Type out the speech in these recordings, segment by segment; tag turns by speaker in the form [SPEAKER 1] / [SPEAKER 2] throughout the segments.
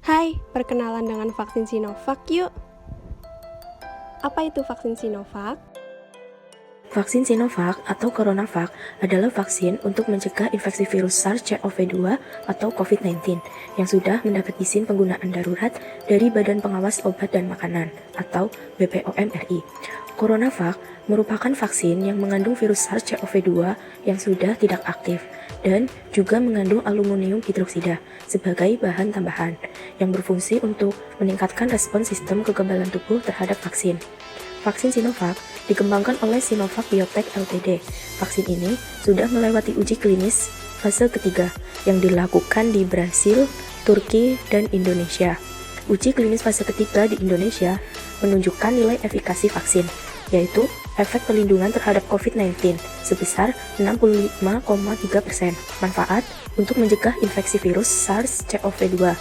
[SPEAKER 1] Hai, perkenalan dengan vaksin Sinovac yuk. Apa itu vaksin Sinovac?
[SPEAKER 2] Vaksin Sinovac atau CoronaVac adalah vaksin untuk mencegah infeksi virus SARS-CoV-2 atau COVID-19 yang sudah mendapat izin penggunaan darurat dari Badan Pengawas Obat dan Makanan atau BPOM RI. CoronaVac merupakan vaksin yang mengandung virus SARS-CoV-2 yang sudah tidak aktif dan juga mengandung aluminium hidroksida sebagai bahan tambahan yang berfungsi untuk meningkatkan respon sistem kekebalan tubuh terhadap vaksin. Vaksin Sinovac dikembangkan oleh Sinovac Biotech Ltd. Vaksin ini sudah melewati uji klinis fase ketiga yang dilakukan di Brasil, Turki, dan Indonesia. Uji klinis fase ketiga di Indonesia menunjukkan nilai efikasi vaksin, yaitu efek pelindungan terhadap COVID-19 sebesar 65,3%, manfaat untuk mencegah infeksi virus SARS-CoV-2.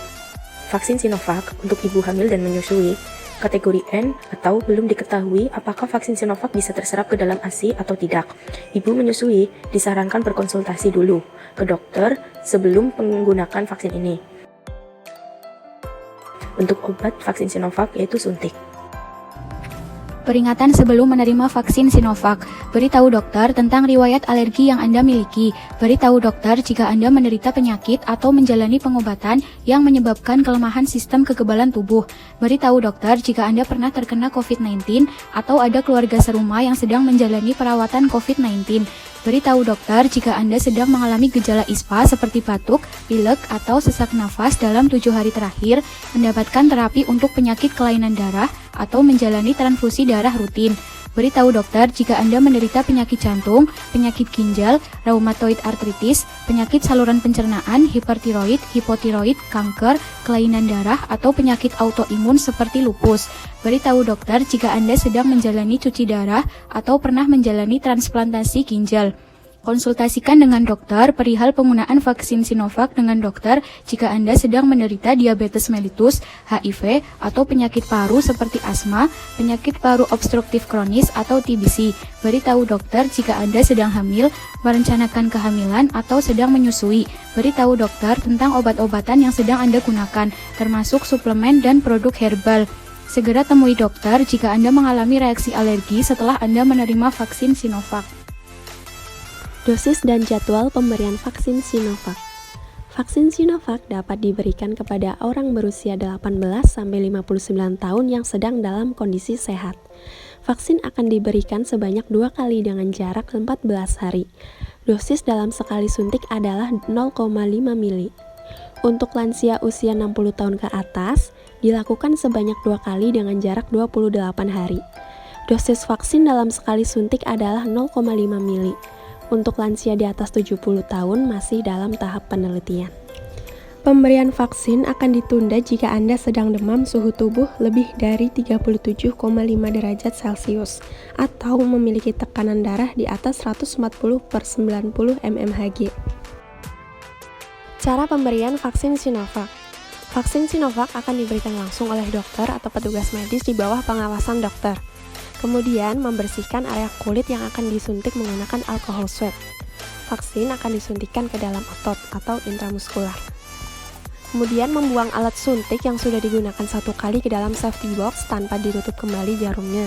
[SPEAKER 2] Vaksin Sinovac untuk ibu hamil dan menyusui kategori N atau belum diketahui apakah vaksin Sinovac bisa terserap ke dalam ASI atau tidak. Ibu menyusui disarankan berkonsultasi dulu ke dokter sebelum menggunakan vaksin ini. Untuk obat vaksin Sinovac yaitu suntik.
[SPEAKER 3] Peringatan sebelum menerima vaksin Sinovac. Beritahu dokter tentang riwayat alergi yang Anda miliki. Beritahu dokter jika Anda menderita penyakit atau menjalani pengobatan yang menyebabkan kelemahan sistem kekebalan tubuh. Beritahu dokter jika Anda pernah terkena COVID-19 atau ada keluarga serumah yang sedang menjalani perawatan COVID-19. Beritahu dokter jika Anda sedang mengalami gejala ISPA seperti batuk, pilek, atau sesak nafas dalam 7 hari terakhir, mendapatkan terapi untuk penyakit kelainan darah, atau menjalani transfusi darah rutin. Beritahu dokter jika Anda menderita penyakit jantung, penyakit ginjal, rheumatoid arthritis, penyakit saluran pencernaan, hipertiroid, hipotiroid, kanker, kelainan darah, atau penyakit autoimun seperti lupus. Beritahu dokter jika Anda sedang menjalani cuci darah atau pernah menjalani transplantasi ginjal. Konsultasikan dengan dokter perihal penggunaan vaksin Sinovac dengan dokter jika Anda sedang menderita diabetes mellitus, HIV, atau penyakit paru seperti asma, penyakit paru obstruktif kronis atau TBC. Beritahu dokter jika Anda sedang hamil, merencanakan kehamilan, atau sedang menyusui. Beritahu dokter tentang obat-obatan yang sedang Anda gunakan, termasuk suplemen dan produk herbal. Segera temui dokter jika Anda mengalami reaksi alergi setelah Anda menerima vaksin Sinovac.
[SPEAKER 1] Dosis dan jadwal pemberian vaksin Sinovac. Vaksin Sinovac dapat diberikan kepada orang berusia 18-59 tahun yang sedang dalam kondisi sehat. Vaksin akan diberikan sebanyak 2 kali dengan jarak 14 hari. Dosis dalam sekali suntik adalah 0,5 mili. Untuk lansia usia 60 tahun ke atas, dilakukan sebanyak 2 kali dengan jarak 28 hari. Dosis vaksin dalam sekali suntik adalah 0,5 mili. Untuk lansia di atas 70 tahun masih dalam tahap penelitian. Pemberian vaksin akan ditunda jika Anda sedang demam suhu tubuh lebih dari 37,5 derajat Celcius atau memiliki tekanan darah di atas 140/90 mmHg. Cara pemberian vaksin Sinovac. Vaksin Sinovac akan diberikan langsung oleh dokter atau petugas medis di bawah pengawasan dokter. Kemudian membersihkan area kulit yang akan disuntik menggunakan alkohol swab. Vaksin akan disuntikkan ke dalam otot atau intramuskular. Kemudian membuang alat suntik yang sudah digunakan 1 kali ke dalam safety box tanpa ditutup kembali jarumnya.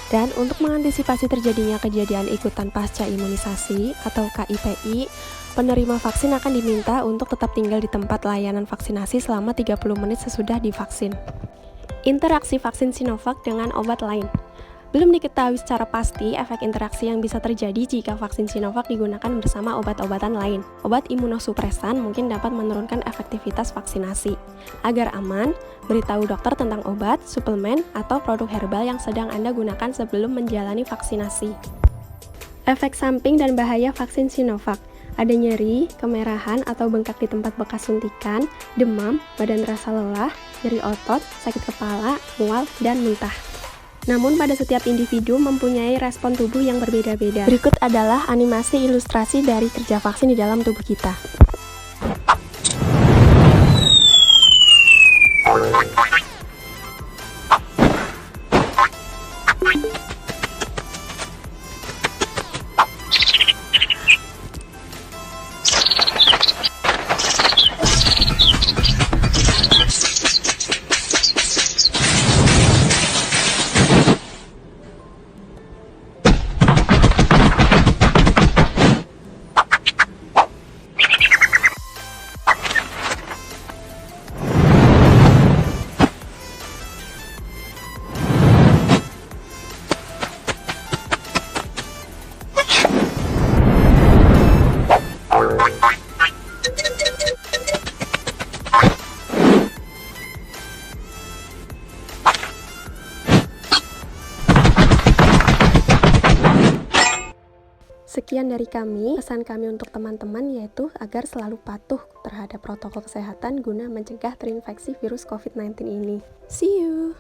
[SPEAKER 1] Dan untuk mengantisipasi terjadinya kejadian ikutan pasca imunisasi atau KIPI, penerima vaksin akan diminta untuk tetap tinggal di tempat layanan vaksinasi selama 30 menit sesudah divaksin. Interaksi vaksin Sinovac dengan obat lain. Belum diketahui secara pasti efek interaksi yang bisa terjadi jika vaksin Sinovac digunakan bersama obat-obatan lain. Obat imunosupresan mungkin dapat menurunkan efektivitas vaksinasi. Agar aman, beritahu dokter tentang obat, suplemen, atau produk herbal yang sedang Anda gunakan sebelum menjalani vaksinasi. Efek samping dan bahaya vaksin Sinovac. Ada nyeri, kemerahan atau bengkak di tempat bekas suntikan, demam, badan terasa lelah, nyeri otot, sakit kepala, mual, dan muntah. Namun pada setiap individu mempunyai respon tubuh yang berbeda-beda. Berikut adalah animasi ilustrasi dari kerja vaksin di dalam tubuh kita. Sekian dari kami, pesan kami untuk teman-teman yaitu agar selalu patuh terhadap protokol kesehatan guna mencegah terinfeksi virus COVID-19 ini. See you!